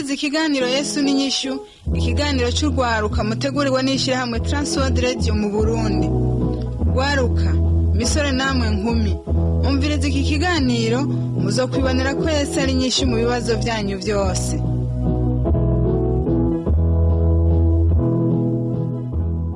mwumviriza ikiganiro Yesu n'inyishu, ikiganiro cy'urwaruka mutegurirwa n'ishyirahamwe Transworld Radio mu Burundi. Rwaruka, misore namwe nkumi, umviriza iki kiganiro muzokwibonera ko Yesu ari inyishu mu bibazo byanyu byose.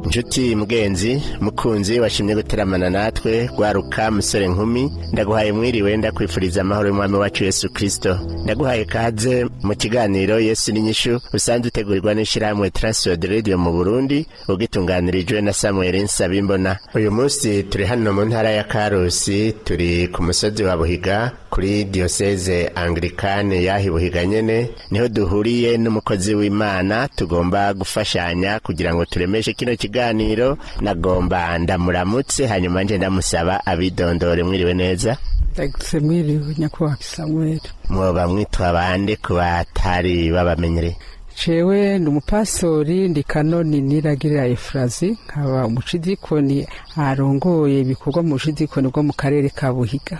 Njuti mugenzi mukunzi washimye guteramana natwe rwaruka musore nkumi, ndaguhaye mwiriwe ndakwifuriza amahoro y'umwami wacu Yesu Kristo. Ndaguhaye kaze mu kiganiro Yesu n'inyishu usanzwe utegurirwa n'ishyirahamwe Transworld Radio mu Burundi, ugitunganirijwe na Samuel Nsabimbona. Uyu munsi turi hano mu ntara ya Karusi, turi ku musozi wa Buhiga kuri diocese Anglikane yahi Buhiga nyene, niho duhuriye n'umukozi w'Imana. Tugomba gufashanya kugira ngo turemeshe kino kiganiro. Nagomba ndamuramutse hanyuma nje ndamusaba abidondore. Mwiriwe neza? Ndaguse mwiriwe nyakubahwa Samuel. Mwoba mwitwa bande ku batari babamenyere? Cewe ndi umupastori, ndi kanoni Niragirira Efrazi, nkaba umucidikoni arongoye ibikorwa mu bucidikoni bwo mu karere ka Buhiga.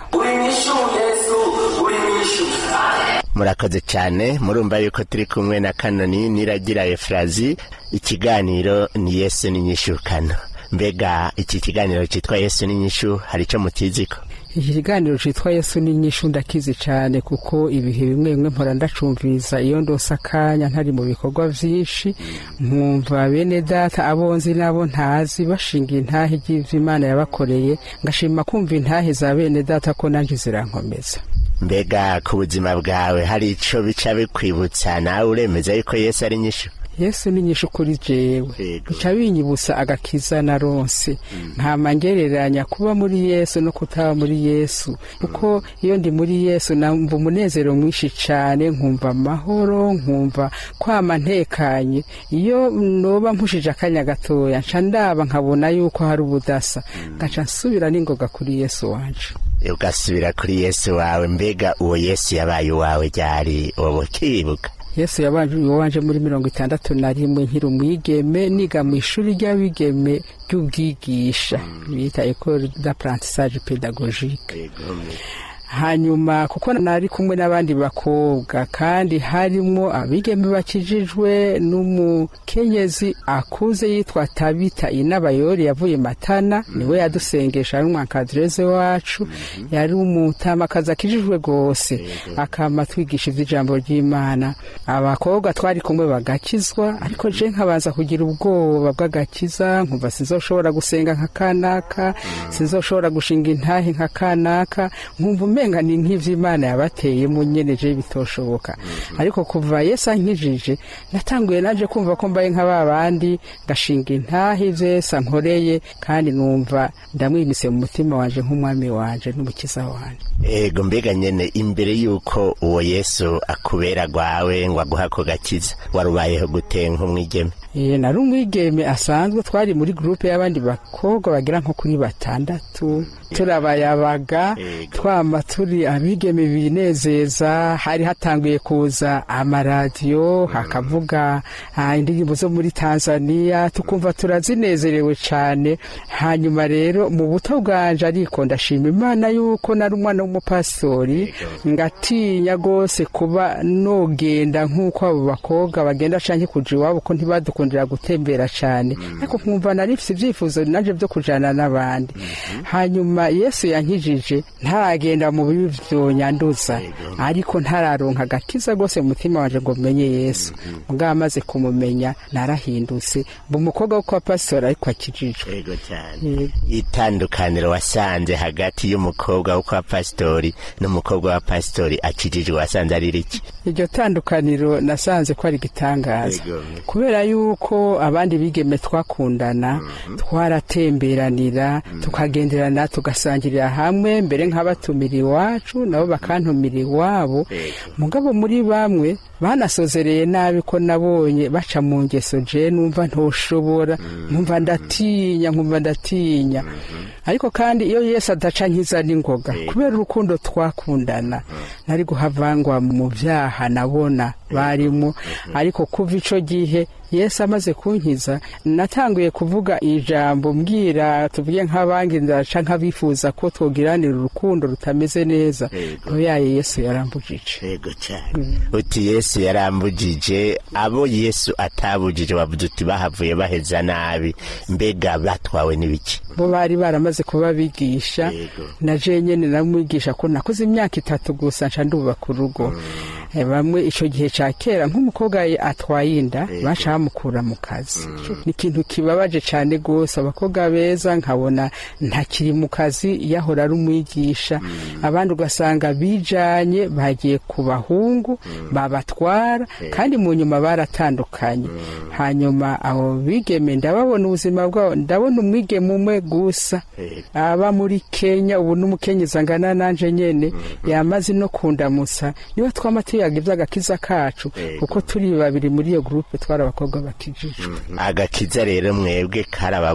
Murakoze cyane. Murumva yuko turi kumwe na kanoni Niragirira Efrazi. Ikiganiro ni Yesu n'inyishu kano. Mbega iki kiganiro cyitwa Yesu n'inyishu hari icyo mutiziko? Iki kiganiro cyitwa Yesu n'inyishu ndakizi cyane, kuko ibihe bimwe bimwe mpora ndacumviza iyo ndose akanya ntari mu bikorwa vyinshi, nkumva bene data abonzi nabo ntazi bashinga intahe ry'Imana yabakoreye, ngashima kumva intahe za bene data ko nanje zirankomeza. Mbega ku buzima bwawe hari ico bica bikwibutsa nawe uremeza yuko Yesu ari inyishu? Yesu n'inyishu kuri jewe, bica binyibutsa agakiza naronse, nkama ngereranya kuba muri Yesu no kutaba muri Yesu, kuko iyo ndi muri Yesu numva umunezero mwinshi cyane, nkumva amahoro, nkumva kwama ntekanye. Iyo noba mpushije akanya gatoya nca ndaba nkabona yuko hari ubudasa, ngaca nsubira n'ingoga kuri Yesu wanje. Ugasubira kuri Yesu wawe. Mbega uwo Yesu yabaye wawe ryari wowe kibuka? Yesu yabanje muri 61 nkiri umwigeme, niga mu ishuri ry'abigeme ry'ubwigisha bita École d'apprentissage pédagogique. Hanyuma kuko nari kumwe n'abandi bakobwa, kandi harimo abigeme bakijijwe n'umukenyezi akuze yitwa Tabita Inabayori yavuye Matana, niwe yadusengesha ari umwankadreze wacu, yari umutamakazi akijijwe gose, akama twigisha ivy'ijambo ry'Imana. Abakobwa twari kumwe bagakizwa, ariko je nkabanza kugira ubwoba bw'agakiza, nkumva sinzoshobora gusenga nka kanaka, sinzoshobora gushinga intahe nka kanaka, nkumva menga ni nk'ivy'Imana yabateye mu nyeneje bitoshoboka. Ariko kuva Yesu ankijije natanguye naje kumva ko mbaye nk'ababandi, ngashinga intahe vyesa nkoreye, kandi numva ndamwimise mu mutima wanje nk'umwami wanje n'umukiza wanje. Ego, mbega nyene imbere yuko uwo Yesu akubera gwawe ngo aguhako gakiza, warubayeho gute nk'umwigeme? Nari umwigeme asanzwe, twari muri groupe y'abandi bakobwa bagira nko kuri 6, turabayabaga, twama turi abigeme binezeza. Hari hatanguye kuza amaradiyo hakavuga indirimbo zo muri Tanzania, tukumva turazinezerewe cyane. Hanyuma rero mu buto bwanje ariko ndashima Imana yuko nari umwana w'umupastori, ngatinya gose kuba nogenda nk'uko abo bakobwa bagenda canke kuja iwabo, ko ntibadukundira gutembera cyane, ariko nkumva nari mfite ibyifuzo nanje byo kujana n'abandi. Hanyuma Yesu yankijije ntaragenda mu bibi vyonyanduza, ariko ntararonka agakiza gose mu mutima wanje ngo menye Yesu. Nga amaze kumumenya narahindutse, umukobwa wo kwa pastor ariko akijijwe. Ego cyane. Itandukaniro wasanze hagati y'umukobwa wo kwa pastori n'umukobwa wa pastori akijijwe wasanze ari riki? Iryo tandukaniro nasanze ko ari gitangaza, kubera yuko abandi bigeme twakundana, twaratemberanira, tukagenderana, tugasangirira hamwe, mbere nk'abatumira iwacu nabo bakantumira iwabo. Mugabo muri bamwe banasozereye nabi ko nabonye baca mu ngeso je numva ntoshobora, nkumva ndatinya. Ariko kandi iyo Yesu adaca nkiza n'ingoga, kubera urukundo twakundana, nari guhavangwa mu vyaha nabona barimo. Ariko kuva ico gihe Yesu amaze kunkiza natanguye kuvuga ijambo mbwira tuvuge nk'abangi ndaca nk'abifuza ko twogiranira urukundo rutameze neza oyaye Yesu yarambujije. Yego cyane. Uti Yesu yarambujije, abo Yesu atabujije bavuze uti bahavuye baheza nabi, mbega batwawe n'ibiki? Bo bari baramaze kuba bigisha na je nyene namwigisha ko nakoze imyaka 3 gusa nca ndubaka urugo. Bamwe ico gihe ca kera nk'umukobwa atwaye inda baca bamukura mu kazi. Ni ikintu kibabaje cyane gose, abakobwa beza nkabona ntakiri mu kazi yahora ari umwigisha, abandi ugasanga bijanye bagiye ku bahungu babatwara kandi mu nyuma baratandukanye. Hanyuma abo bigeme ndababona ubuzima bwabo, ndabona umwigeme umwe gusa aba muri Kenya, ubu n'umukenyeza ngana nanje nyene yamaze no kundamusa, niba twamatiyaga ivy'agakiza kacu kuko turi babiri muri iyo groupe twara abakobwa bakijijwe. Agakiza rero mwebwe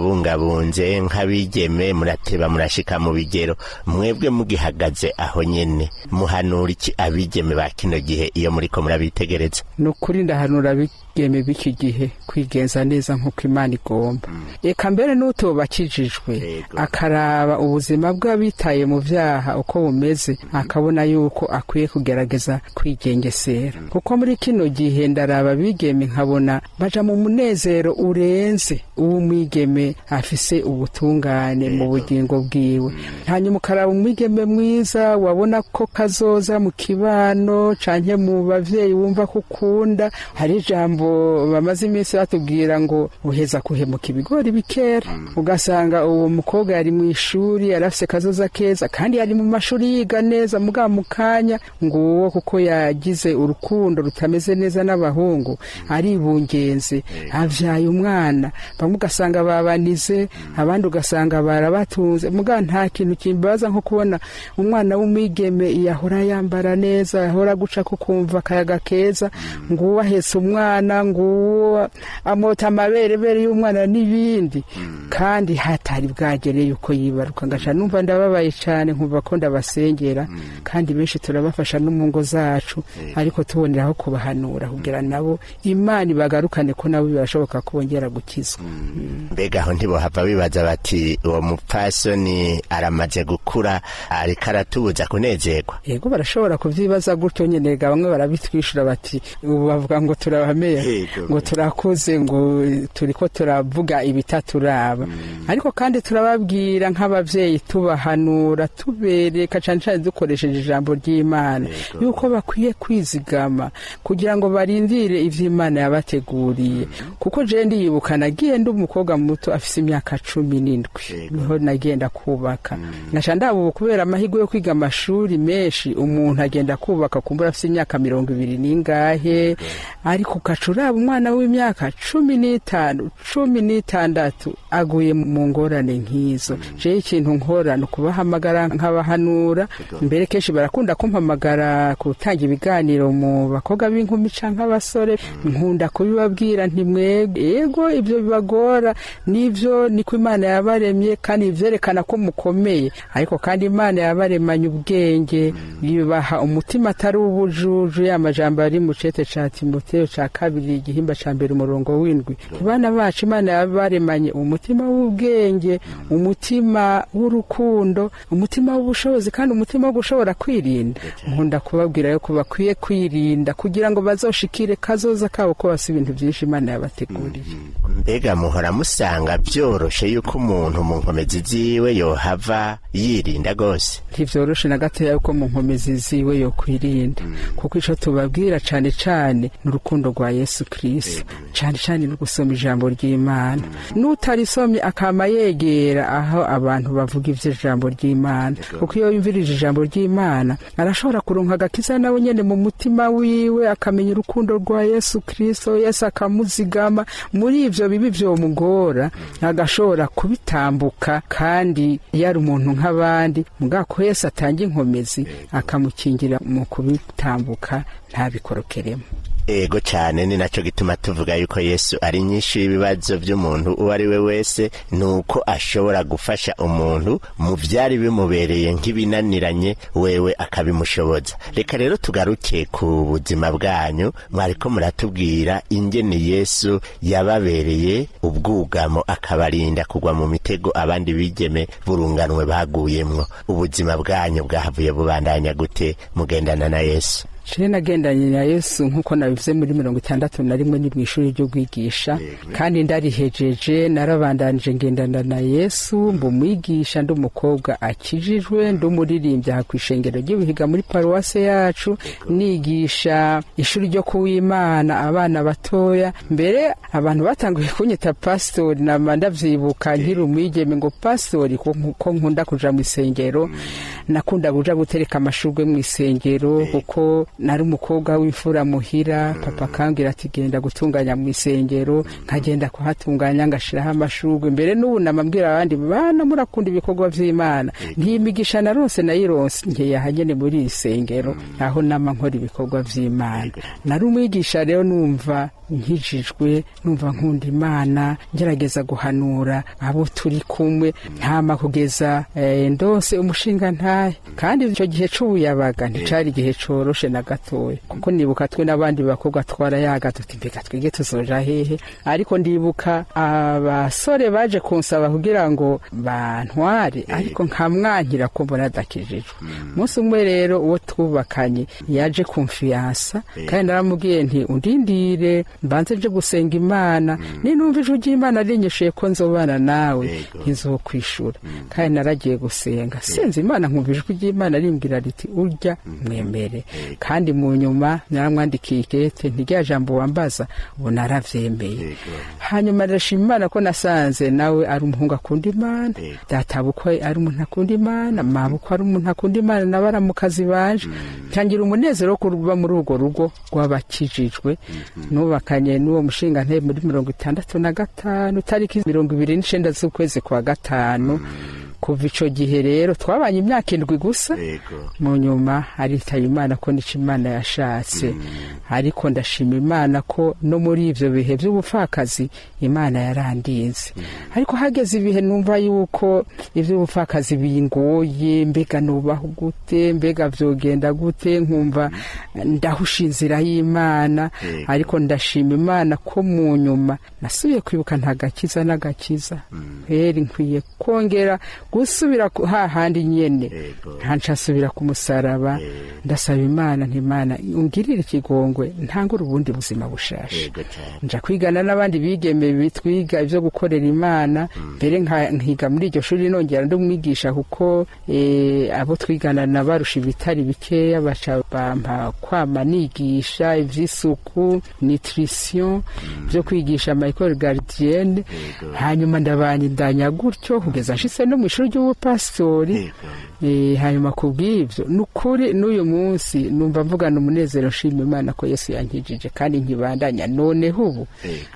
karababungabunze nk'abigeme, murateba murashika mu bigero, mwebwe mugihagaze aho nyene muhanura iki abigeme ba kino gihe iyo muriko murabitegereza? Nukuri ndahanura abigeme b'iki gihe kwigenza neza nk'uko Imana igomba. Eka mbere n'utobakijijwe akaraba ubuzima bw'abitaye mu vyaha uko bumeze, akabona yuko akwiye kugerageza kwigengesera, kuko muri kino gihe ndaraba bigeme nkabona baja mu munezero urenze uw'umwigeme afise ubutungane mu bugingo bwiwe. Hanyuma ukaraba umwigeme mwiza wabona ko kazoza mu kibano canke mu bavyeyi wumva ko ukunda. Hari ijambo bamaze iminsi batubwira ngo uheza kuhemuka ibigori bikera, ugasanga uwo mukobwa yari mu ishuri yarafise kazoza keza kandi yari mu mashuri yiga neza, muga mukanya nguwo kuko yagize urukundo rutameze neza n'abahungu aribungenze avyaye umwana, bamwe ugasanga babanize, abandi ugasanga barabatunze. Muga nta kintu kimbaza nko kubona umwana w'umwigeme yahora yambara neza, yahora guca kukumva akayaga keza, nguwo ahetse umwana, nguwo amota amaberebere y'umwana n'ibindi, kandi hatari bwagereye uko yibaruka. Ngaca numva ndababaye cyane, nkumva ko ndabasengera, kandi benshi turabafasha no mu ngo zacu, ariko tuboneraho kubahanura kugira nabo Imana ibagarukane ko nabo birashoboka kubongera gukizwa. Mbega aho ntibohava bibaza bati uwo mupfasoni aramaze gukura ariko aratubuza kunezerwa? Yego barashobora kuvyibaza gutyo nyene, bamwe barabitwishura bati ubu bavuga ngo turabameya, ngo turakuze, ngo turiko turavuga ibitaturaba. Ariko kandi turababwira nk'abavyeyi, tubahanura, tubereka cyane cyane dukoresheje ijambo ry'Imana yuko bakwiye kwizigama kugira ngo barindire ivy'Imana yabateguriye. Kuko je ndiyibuka nagiye ndi umukobwa muto afise imyaka 17 niho nagenda kubaka. Ngaca ndabubu kubera amahirwe yo kwiga amashuri menshi, umuntu agenda kubaka kumbura afise imyaka 20 n'ingahe, ariko kacuraba umwana w'imyaka 15 16 aguye mu ngorane nk'izo. Je ikintu nkora no kubahamagara nkabahanura, mbere kenshi barakunda kumpamagara gutanga ibiganiro mu bakobwa b'inkumi canke abasore, nkunda kubibabwira nti mwebwe yego ibyo bibagora nivyo niko Imana yabaremye kandi ivyerekana ko mukomeye, ariko kandi Imana yabaremanye ubwenge, yibaha umutima atari ubujuju. Y'amajambo ari mu cete ca Timoteyo ca 2 igihimba ca 2 umurongo w'7. Bana bacu Imana yabaremanye umutima w'ubwenge, umutima w'urukundo, umutima w'ubushobozi kandi umutima wo gushobora kwirinda. Nkunda kubabwira yuko bakwiye kwirinda kugira ngo bazoshikire kazoza kabo ko basi ibintu byinshi Imana yabateguriye. Mbega muhora musanga byoroshe yuko umuntu mu nkomezi ziwe yohava yirinda gose? Ntivyoroshe na gato yuko mu nkomezi ziwe yo kwirinda, kuko ico tubabwira cane cane n'urukundo rwa Yesu Kristo, cane cane no gusoma ijambo ry'Imana. N'utarisomye akama yegera aho abantu bavuga ivyo ijambo ry'Imana, kuko iyo yumvirije ijambo ry'Imana arashobora kuronka agakiza nawe nyene mu mutima wiwe, akamenya urukundo rwa Yesu Kristo, Yesu akamuzigama muri ivyo bibi vyo mugora, agashobora kubitambuka kandi yari umuntu nk'abandi. Mugako Yesu atanga inkomezi akamukingira mu kubitambuka ntabikorokeremo. ego cyane, ni naco gituma tuvuga yuko Yesu ari nyinshi y'ibibazo by'umuntu uwo ari we wese, nuko ashobora gufasha umuntu mu vyari bimubereye nk'ibinaniranye wewe akabimushoboza. Reka rero tugaruke ku buzima bwanyu, mwariko muratubwira ingene Yesu yababereye ubwugamo akabarinda kugwa mu mitego abandi bigeme burunganwe baguyemwo. Ubuzima bwanyu bwahavuye bubandanya gute mugendana na Yesu? Je nagendanye na Yesu nkuko nabivuze muri 61 ni mw'ishuri ryo kwigisha, kandi ndarihejeje narabandanije ngendana na Yesu mbu mwigisha ndi umukobwa akijijwe, ndi umuririmbyi kwishengero ry'Ubuhiga muri paruwase yacu, nigisha ishuri ryo kuwimana abana batoya. Mbere abantu batanguye kunyita pastori, ndavyibuka nkiri umwigeme ngo pastori ko nkunda kuja mu isengero, nakunda kuja gutereka amashurwe mu isengero kuko nari umukobwa w'imfura muhira. Papa kangira ati genda gutunganya mu isengero, nkagenda kuhatunganya ngashiraho amashurwe. Mbere n'ubu namabwira abandi bana murakunda ibikorwa vy'Imana, ntimigisha naronse nayironse ngiye hanyene muri isengero aho nama nkora ibikorwa vy'Imana. Nari umwigisha rero numva nkijijwe, numva nkunda Imana, ngerageza guhanura abo turi kumwe, ntama kugeza ndose umushinga ntahe. Kandi icyo gihe c'ubuyabaga nticari igihe coroshe na gatoya, kuko nibuka twe n'abandi bakobwa twarayaga tuti mbega twige tuzoja hehe. Ariko ndibuka abasore baje kunsaba kugira ngo bantware, ariko nkamwankira ko mbona adakijijwe. Umunsi umwe rero uwo twubakanye yaje kumfiyansa, kandi naramubwiye nti undindire mbanze nje gusenga Imana, ninumva ijwi ry'Imana rinyishuye ko nzobana nawe ntizokwishura. Kandi naragiye gusenga senze Imana, nkumva ijwi ry'Imana rimbwira riti urya mwemere. Kandi mu nyuma naramwandikiye ikete ntirya jambo wambaza, ubu naravyemeye. Hanyuma ndashima Imana ko nasanze nawe ari umuhungu akunda Imana, databukwe ari umuntu akunda Imana, mabukwe ari umuntu akunda Imana, n'abaramukazi baje. Ntangira umunezero wo kuba muri urwo rugo rw'abakijijwe. Nubakanye n'uwo mushinga ntebe muri 65 tariki 29 z'ukwezi kwa gatanu. Kuva ico gihe rero twabanye imyaka 7 gusa. Mu nyuma aritaye Imana ko nico Imana yashatse. Ariko ndashima Imana ko no muri ivyo bihe by'ubupfakazi Imana yarandinze. Ariko hageze ibihe numva yuko ivy'ubupfakazi bingoye, mbega nubaho gute, mbega vyogenda gute, nkumva ndahusha inzira y'Imana. Ariko ndashima Imana ko mu nyuma nasubiye kwibuka ntagakiza n'agakiza. Nkwiye kongera gusubira hahandi nyene, ntancasubira ku musaraba. Ndasaba Imana ntimana ungirira ikigongwe ntangura ubundi buzima bushasha, nja kwigana n'abandi bigeme bitwiga ivyo gukorera Imana. Mbere nkiga muri iryo shuri nongera ndumwigisha, kuko abo twigana nabarusha ibitari bikeya, baca bampa kwama nigisha ivy'isuku, nutrition, byo kwigisha Michael Gardienne. Hanyuma ndabanyindanya gutyo kugeza nshitse no mu ishuri ry'ubupastori. Hanyuma kubw'ivyo nukuri n'uyu munsi numva mvugana umunezero, nshima Imana ko Yesu yankijije kandi nkibandanya. Noneho ubu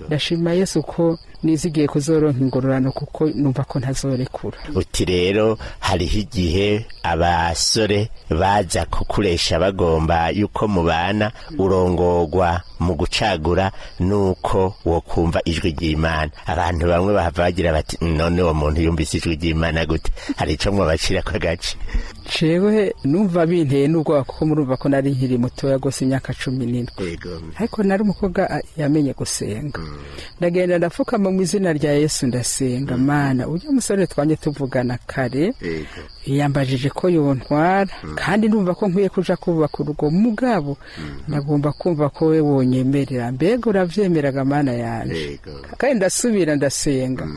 ndashima Yesu ko nizigiye kuzoronka ingororano, kuko numva ko ntazorekura. Uti rero hariho igihe abasore baza kukuresha bagomba yuko mubana, urongorwa mu gucagura nuko wo kumva ijwi ry'Imana. Abantu bamwe bahava bagira bati none uwo muntu yumvise ijwi ry'Imana gute? Hari ico mwabacira ko gace? Jewe numva binteye n'ubwoba, kuko murumva ko nari nkiri mutoya gose, imyaka 17. Ariko nari umukobwa yamenye gusenga. Ndagenda ndafukama mu izina rya Yesu ndasenga, Mana ujya musore twanye tuvugana kare, yambajije ko yontwara, kandi ndumva ko nkwiye kuja kubaka urugo. Mugabo ndagomba kumva ko we wonyemerera. Mbega uravyemeraga Mana yanje? Kandi ndasubira ndasenga,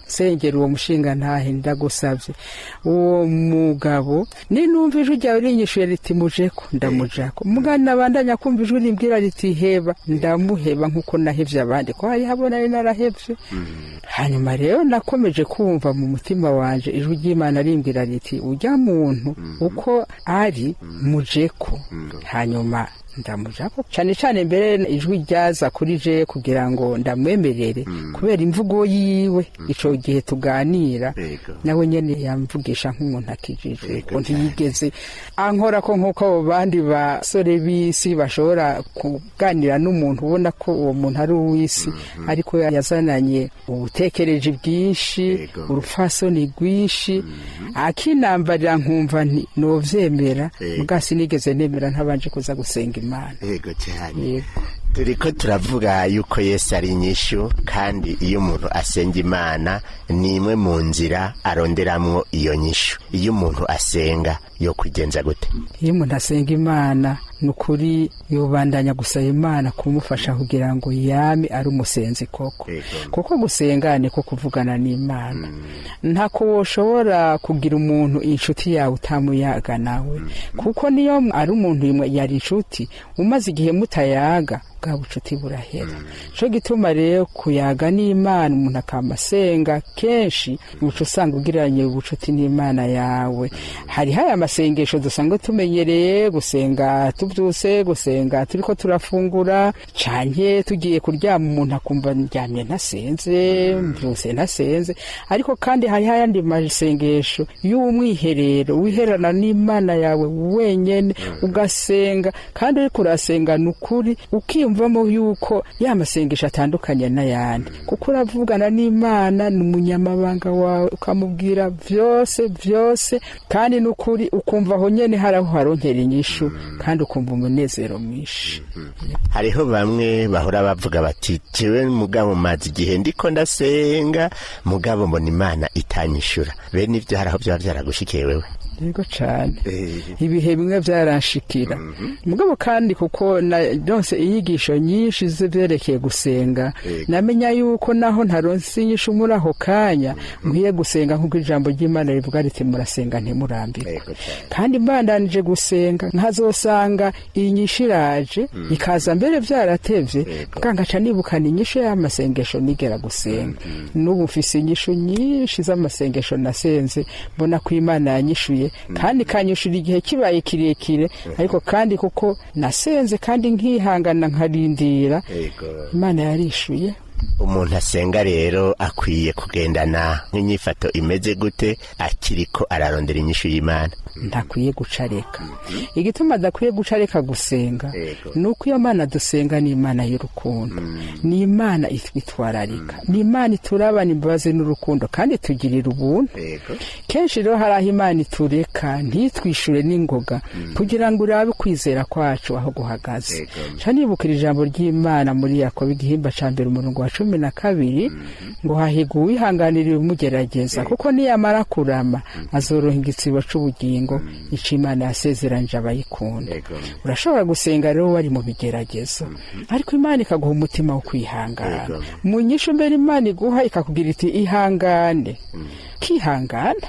sengera uwo mushinga ntahe, ndagusavye uwo mugabo ninumva ijwi ryawe rinyishuye riti mujeko, ndamujako. Mugana bandanya kumva ijwi rimbwira riti heba, ndamuheba nkuko nahevye abandi, ko hari habona ari narahevye. Hanyuma rero nakomeje kumva mu mutima wanje ijwi ry'Imana rimbwira riti ujya muntu uko ari mujeko. Hanyuma ndamujako cyane cyane mbere ijwi ryaza kuri je kugira ngo ndamwemerere kubera imvugo yiwe ico gihe tuganira nawe nyene yamvugisha nk'umuntu akijije ko ntiyigeze ankora ko nkuko bandi basore bisi bashobora kuganira n'umuntu ubona ko uwo muntu ari uwisi ariko yazananye ubutekereje bwinshi urufasoni rwinshi akinambarira nkumva nti novyemera mugasi nigeze nemera ntabanje kuza gusenga Imana. Yego cyane. Turiko turavuga yuko Yesu ari inyishu kandi iyo umuntu asenga Imana ni imwe mu nzira aronderamwo iyo nyishu. Iyo umuntu asenga yo kugenza gute? Iyo umuntu asenga Imana nukuri yobandanya gusaba Imana kumufasha kugira ngo yame ari umusenzi koko. Kuko gusenga ni ko kuvugana n'Imana. Ntako woshobora kugira umuntu inshuti yawe utamuyaga nawe. Kuko niyo ari umuntu yari inshuti umaze igihe mutayaga bwa bucuti burahera. Cyo gituma rero kuyaga n'Imana umuntu akamasenga kenshi uco usanga ugiranye ubucuti n'Imana yawe. Hari haya masengesho dusanga tumenyereye gusenga tubyuse gusenga turiko turafungura canke tugiye kuryama umuntu akumva ndyamye ntasenze mbyuse ntasenze ariko kandi hari hayandi masengesho y'umwiherero wiherana n'Imana yawe wenyene ugasenga kandi uriko urasenga nukuri ukiyumvamo yuko ya masengesho atandukanye n'ayandi kuko uravugana n'Imana n'umunyamabanga wawe ukamubwira vyose kandi nukuri ukumva aho nyene haraho haronkera inyishu kandi ukumva umunezero mwinshi. Hariho bamwe bahora bavuga bati jewe mugabo mazi igihe ndiko ndasenga mugabo mbona Imana itanyishura. Bene ivyo haraho byo byaragushikiye wewe? Yego cyane. Ibihe bimwe byaranshikira. Mugabo kandi kuko donse inyigisho nyinshi zivyerekeye gusenga namenya yuko naho ntaronse inyishu muri aho kanya nkwiye gusenga nk'uko ijambo ry'Imana rivuga riti murasenga ntimurambirwe. Kandi mbandanije gusenga nkazosanga inyishiraje ikaza mbere vyaratevye kangaca nibukana inyishu y'amasengesho nigera gusenga. N'ubu mfise inyishu nyinshi z'amasengesho nasenze mbona ko Imana yanyishuye kandi kanyushura igihe kibaye kirekire ariko kandi kuko nasenze kandi nkihangana nkarindira Imana yarishuye. Umuntu asenga rero akwiye kugendana nk'inyifato imeze gute akiriko ararondera inyishu y'Imana? Ndakwiye gucareka. Igituma adakwiye gucareka gusenga nuko iyo Mana dusenga ni Imana y'urukundo, ni Imana itwitwararika, ni Imana iturabana imbabazi n'urukundo kandi tugirira ubuntu. Kenshi rero hari Imana itureka ntitwishure n'ingoga kugira ngo urabe kwizera kwacu aho guhagaze. Canibukira ijambo ry'Imana muri Yakobo igihimba ca mbere umurongo wa 12 ngo hahigwa uwihanganira umugerageza kuko niyamara kurama azoroha igitsibo c'ubugingo ico Imana yasezeranje abayikunda. Urashobora gusenga rero wari mu bigeragezo ariko Imana ikaguha umutima wo kwihangana. Mu nyisho mbere Imana iguha ikakugira iti ihangane kihangana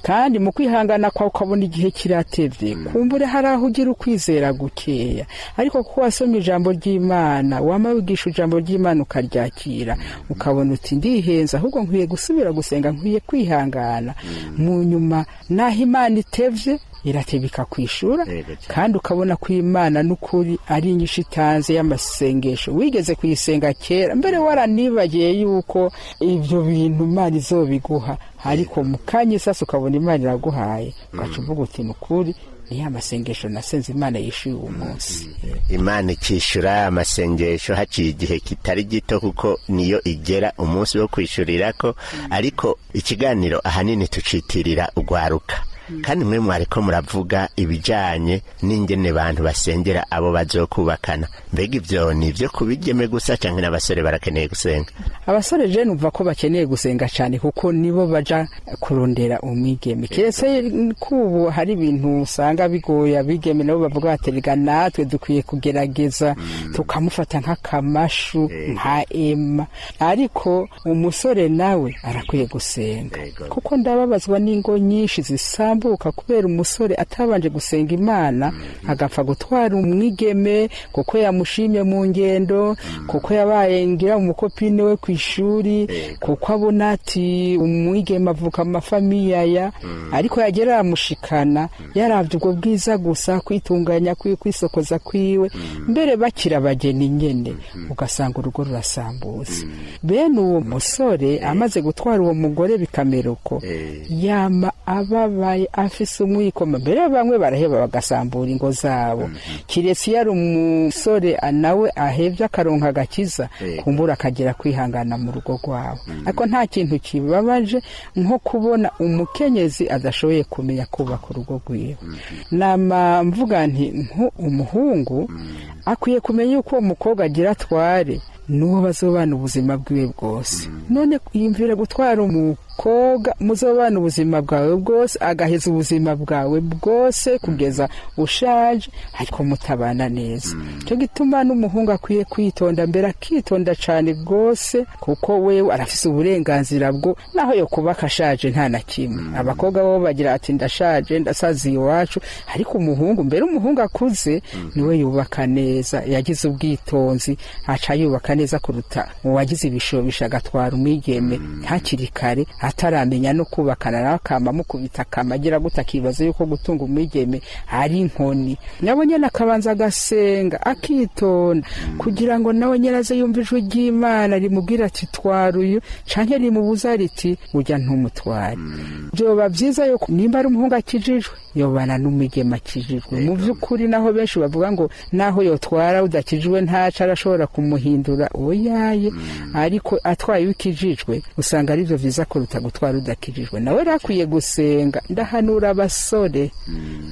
kandi mu kwihangana kwa ukabona igihe kiratevye kumbure hari aho ugira ukwizera gukeya ariko kuko wasomye ijambo ry'Imana wamawigisha ijambo ry'Imana ukaryakira ukabona uti ndihenza ahubwo nkwiye gusubira gusenga nkwiye kwihangana mu nyuma naho Imana itevye iratebika kwishura kandi ukabona ko Imana n'ukuri ari inyishu itanze y'amasengesho wigeze kuyisenga kera mbere waranibagiye yuko ivyo bintu Imana izobiguha ariko mukanye sasa ukabona Imana iraguhaye ukacuvuga uti n'ukuri ni amasengesho nasenze Imana yishuye uwo munsi. Imana ikishura amasengesho haciye igihe kitari gito kuko niyo igera umunsi wo kwishurirako ariko ikiganiro ahanini tucitirira ugwaruka. Kandi mwe mwariko muravuga ibijanye n'ingene bantu basengera abo bazokubakana. Mbega ivyo ni byo kubigeme gusa canke n'abasore barakeneye gusenga? Abasore je numva ko bakeneye gusenga cyane kuko nibo baja kurondera umwigeme. Kiretse kubu hari ibintu usanga bigoya bigeme nabo bavuga baterega natwe dukwiye kugerageza tukamufata nk'akamashu nka Emma ariko umusore nawe arakwiye gusenga kuko ndababazwa n'ingo nyinshi zisama yosambuka kubera umusore atabanje gusenga Imana agapfa gutwara umwigeme kuko yamushimye mu ngendo, kuko yabaye ngira umukopine we kw'ishuri, kuko abona ati umwigeme avuka mu mafamiya ya, ariko yagera yamushikana yaravye ubwo bwiza gusa, kwitunganya kwisokoza kwiwe, mbere bakira abageni nyene ugasanga urugo rurasambutse. Bene uwo musore amaze gutwara uwo mugore bikamera uko, yama ababaye afise umwikoma, mbere bamwe baraheba bagasambura ingo zabo. Kiretse yari umusore nawe ahevye akaronka agakiza, kumbura akagera kwihangana mu rugo rwabo. Ariko nta kintu kibabaje nko kubona umukenyezi adashoboye kumenya kubaka urugo rwiwe. Nama mvuga nti umuhungu akwiye kumenya yuko uwo mukobwa agira atware nuwo bazobana ubuzima bwiwe bwose. None yimvira gutwara umukobwa muzobana ubuzima bwawe bwose, agaheza ubuzima bwawe bwose kugeza ushaje, ariko mutabana neza. Cyo gituma n'umuhungu akwiye kwitonda, mbere akitonda cyane rwose, kuko wewe arafise uburenganzira bwo naho yo kubaka ashaje nta na kimwe. Abakobwa bo bagira ati ndashaje ndasazi iwacu, ariko umuhungu mbere umuhungu akuze niwe yubaka neza, yagize ubwitonzi, aca yubaka neza kuruta uwagize ibishobisha agatwara umwigeme hakiri kare ataramenya no kubakana, nawe akama mukubita akamagira gutakibaza yuko gutunga umwigeme ari inkoni. Nabo nyene akabanza agasenga akitonda kugira ngo nawe nyiraze yumva ijwi ry'Imana rimubwira ati twara uyu, canke rimubuza riti urya ntumutware. Byoba vyiza yuko nimba ari umuhungu akijijwe yobana n'umwigeme akijijwe. Mu vy'ukuri naho benshi bavuga ngo naho yotwara udakijijwe ntaca arashobora kumuhindura, oyaye, ariko atwaye ukijijwe usanga ari byo vyiza kuruta gutwara udakijijwe. Nawe rakwiye gusenga. Ndahanura abasore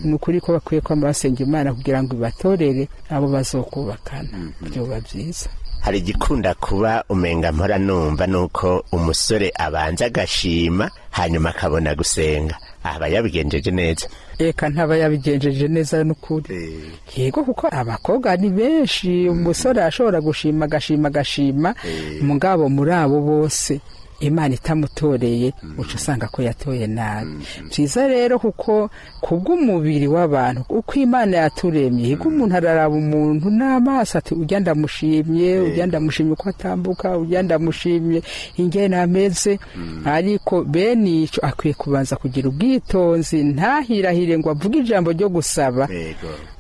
nukuri ko bakwiye ko basenga Imana kugira ngo ibatorere abo bazokubakana, byoba vyiza. Hari igikunda kuba umenga mpora numva nuko umusore abanza agashima hanyuma akabona gusenga. Aba yabigenjeje neza? Eka ntaba yabigenjeje neza n'ukuri. Yego kuko abakobwa ni benshi, umusore ashobora gushima agashima, mugabo muri abo bose Imana itamutoreye uca usanga ko yatoye nabi. Vyiza rero kuko kubw'umubiri w'abantu uko Imana yaturemye, hiko umuntu araraba umuntu n'amaso ati urya ndamushimye, urya ndamushimye uko atambuka, urya ndamushimye ingene ameze, ariko bene ico akwiye kubanza kugira ubwitonzi, ntahirahire ngo avuge ijambo ryo gusaba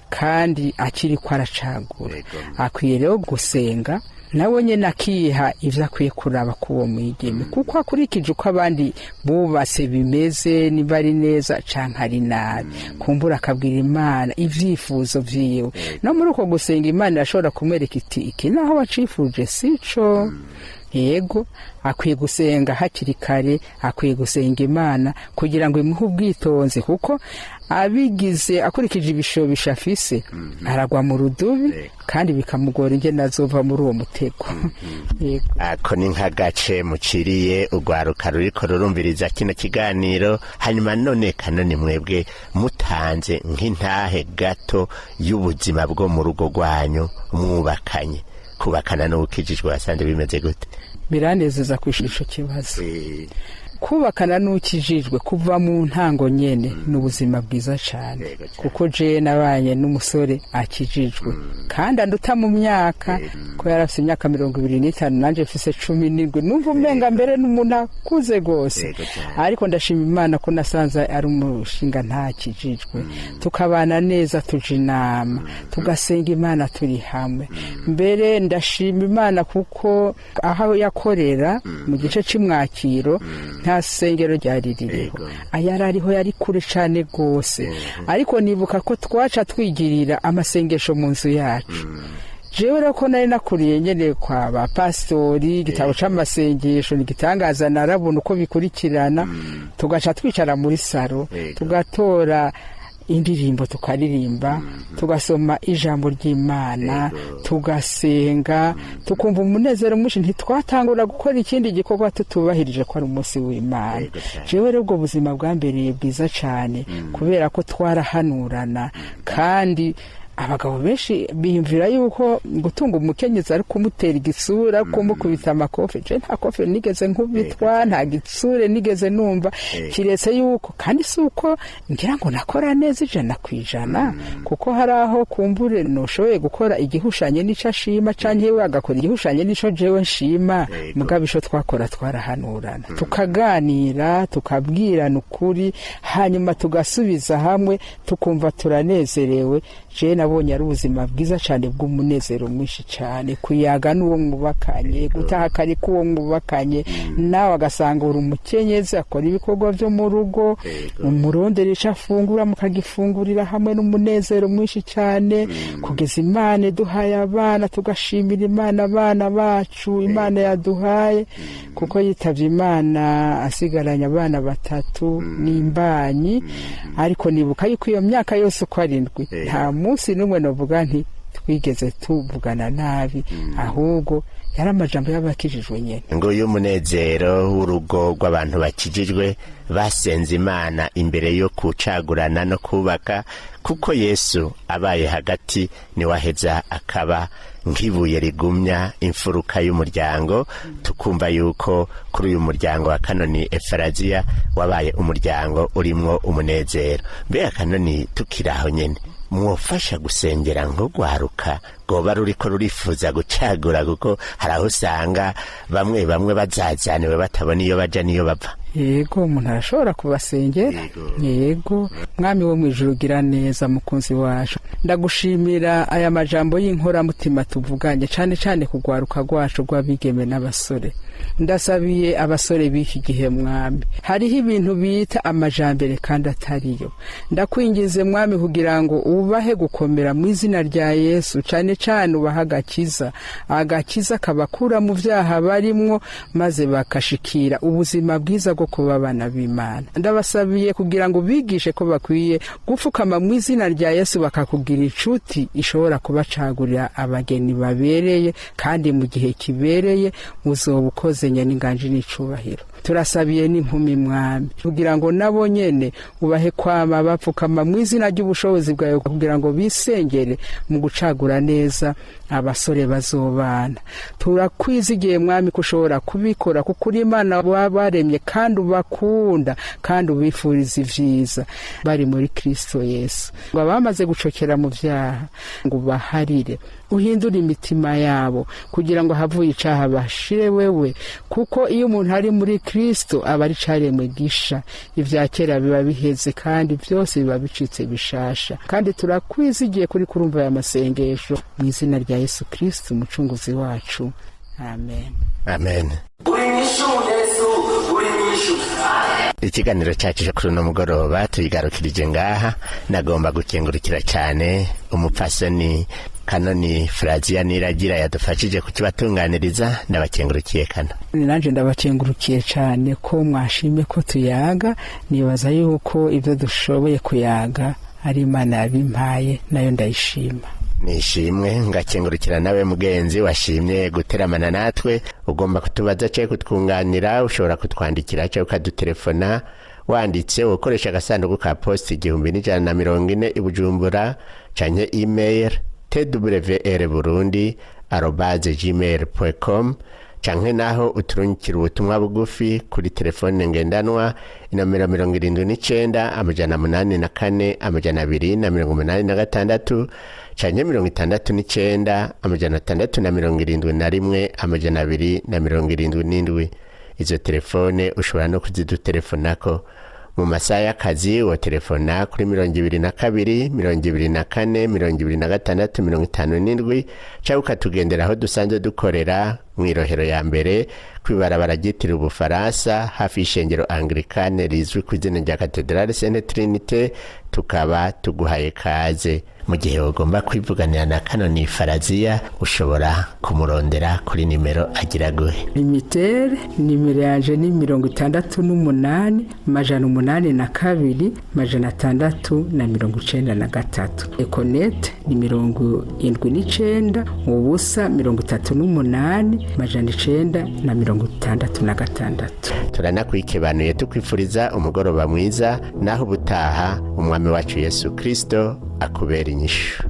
kandi akiri ko aracagura. Akwiye rero gusenga nawe nyene akiha ivyo akwiye kuraba kuwo mwigeme, kuko akurikije uko abandi bubase bimeze, niba ari neza canke ari nabi, kumbura akabwira Imana ivyifuzo vyiwe. No muri uko gusenga Imana irashobora kumwereka iti iki naho wacifuje sico. Yego akwiye gusenga hakiri kare, akwiye gusenga Imana kugira ngo imuhe ubwitonzi, kuko abigize akurikije ibishobisha afise aragwa mu rudubi kandi bikamugora ingene azova muri uwo mutego. Yego ako ni nk'agace muciriye urwaruka ruriko rurumviriza kino kiganiro. Hanyuma none kanone mwebwe mutanze nk'intahe gato y'ubuzima bwo mu rugo rwanyu mwubakanye, kubakana n'ukijijwe wasanze bimeze gute? Biranezeza kwishisho kibazo. Kubakana n'ukijijwe kuva mu ntango nyene n'ubuzima bwiza cyane, kuko je nabanye n'umusore akijijwe kandi anduta mu myaka, ko yarafise imyaka 25 nanje mfise 17. Numva umenga mbere n'umuntu akuze gose, ariko ndashima Imana ko nasanze ari umushinga ntakijijwe, tukabana neza, tuja inama, tugasenga Imana turi hamwe. Mbere ndashima Imana kuko aho yakorera mu gice c'imwakiro nta sengero ryari ririho, ayarariho yari kure cane gose, ariko nibuka ko twaca twigirira amasengesho mu nzu yacu. Jewe rero ko nari nakuriye nyene kwa ba pastori, igitabo c'amasengesho nigitangaza, narabona uko bikurikirana, tugaca twicara muri saro tugatora indirimbo tukaririmba, tugasoma ijambo ry'Imana, tugasenga, tukumva umunezero mwinshi, ntitwatangura gukora ikindi gikorwa tutubahirije ko ari umunsi w'Imana. Jewe rero ubwo buzima bwambereye bwiza cyane kubera ko twarahanurana kandi abagabo benshi biyumvira yuko gutunga umukenyezi ari kumutera igisura, kumukubita amakofe. Je nta kofe nigeze nkubitwa, nta gitsure nigeze numva, kiretse yuko kandi si uko ngira ngo nakora neza 100%, kuko hari aho kumbure noshoboye gukora igihushanye n'ico ashima canke we agakora igihushanye n'ico jewe nshima, mugabisho twakora twarahanurana, tukaganira, tukabwirana ukuri, hanyuma tugasubiza hamwe, tukumva turanezerewe. Je nabonye ari ubuzima bwiza cyane bw'umunezero mwinshi cyane, kuyaga n'uwo mwubakanye, gutaha kari k'uwo mwubakanye, nawe agasanga uri umukenyezi akora ibikorwa byo mu rugo, umurondera ico afungura mukagifungurira hamwe n'umunezero mwinshi cyane, kugeza Imana duhaye abana tugashimira Imana abana bacu Imana yaduhaye, kuko yitavye Imana asigaranye abana 3 n'imbanyi. Ariko nibuka yuko iyo myaka yose uko 7 nta munsi n'umwe novuga nti twigeze tuvugana nabi, ahubwo yari amajambo y'abakijijwe nyene. Ngo y'umunezero w'urugo rw'abantu bakijijwe basenze Imana imbere yo kucagurana no kubaka, kuko Yesu abaye hagati ni waheza akaba nk'ibuye rigumya imfuruka y'umuryango. Tukumva yuko kuri uyu muryango wa Kanoni Efraziya wabaye umuryango urimwo umunezero. Mbega Kanoni tukiraho nyene, mwofasha gusengera nko gwaruka goba ruriko rurifuza gucagura, kuko haraho usanga bamwe bazazaniwe batabona iyo baja niyo bava? Yego, umuntu arashobora kubasengera. Yego, Mwami wo mwijuru gira neza mukunzi wacu, ndagushimira aya majambo y'inkora mutima tuvuganye, cyane cyane kugwaruka gwacu rw'abigeme n'abasore. Ndasabiye abasore b'iki gihe Mwami, hariho ibintu bita amajambere kandi atariyo. Ndakwingize Mwami kugira ngo ubahe gukomera mu izina rya Yesu, cyane cyane ubaha agakiza kabakura mu vyaha barimwo, maze bakashikira ubuzima bwiza bwo kuba abana b'Imana. Ndabasabiye kugira ngo bigishe ko bakwiye gupfukama mu izina rya Yesu, bakakugira inshuti ishobora kubacagurira abageni babereye, kandi mu gihe kibereye muzobukoze n'inganje n'icubahiro. Turasabiye n'impumi Mwami kugira ngo nabo nyene ubahe kwama bapfukama mu izina ry'ubushobozi bwawe, kugira ngo bisengere mu gucagura neza abasore bazobana. Turakwizigiye Mwami ko ushobora kubikora, kuko uri Imana wabaremye kandi ubakunda kandi ubifuriza ivyiza bari muri Kristo Yesu. Ngo abamaze gucokera mu vyaha ngo baharire, uhindura imitima yabo kugira ngo havuye icaha bashire wewe, kuko iyo umuntu ari muri Kristo aba ari caremwe gisha, ivya kera biba biheze kandi byose biba bicitse bishasha. Kandi turakwizigiye kuri kurumva ya masengesho mu izina rya Yesu Kristo umucunguzi wacu, amen. Amen. Ikiganiro cyacu kuri uno mugoroba tuyigarukirije ngaha. Nagomba gukengurukira cyane umupfasoni Kanoni Efraziya Niragira yadufashije kukibatunganiriza. Ndabakengurukiye Kana. Nanje ndabakengurukiye cyane ko mwashimye ko tuyaga. Nibaza yuko ibyo dushoboye kuyaga ari Imana yabimpaye, nayo ndayishima. Nishimwe. Ngakengurukira nawe mugenzi washimye guteramana natwe. Ugomba kutubaza cyo kutwunganira, ushobora kutwandikira cyo ukadutelefona wanditse ukoresha agasanduku ka post 1140 i Bujumbura, canke email twrburundi@gmail.com, canke naho uturunkira ubutumwa bugufi kuri telefone ngendanwa inomero 7984 canke 69 Izo telefone ushobora no kuzidutelefonako mu masaha y'akazi. Wa telefona kuri 22 24 26 57, cyangwa ukatugendera aho dusanzwe dukorera mu Rohero ya mbere kwibarabara ryitiriwe Ubufaransa, hafi y'ishengero Anglikane rizwi ku izina rya Cathedrale Sainte Trinité. Tukaba tuguhaye kaze. Mu gihe ugomba kwivuganira na Kanoni Efraziya, ushobora kumurondera kuri nimero agira guhe. Imitere nimero yanje ni 68 majana 82 majana 693. Econet ni 79 ubusa 38 majana 966. Turanakwikebanuye tukwifuriza umugoroba mwiza, naho ubutaha umwami wacu Yesu Kristo akubera inyishu.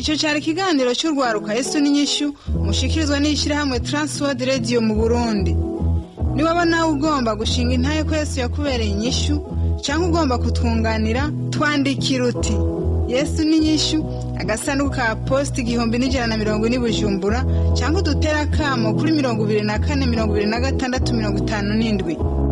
icyo cyari ikiganiro cy'urwaruka Yesu n'inyishu mushikirizwa n'ishyirahamwe Transworld Radio mu Burundi. Niwaba nawe ugomba gushinga intaye ko Yesu yakubereye inyishu cyangwa ugomba kutwunganira, twandikira uti Yesu n'inyishu, agasanduku ka posti 1140 Bujumbura, cyangwa udutera akamo kuri 24 26 57.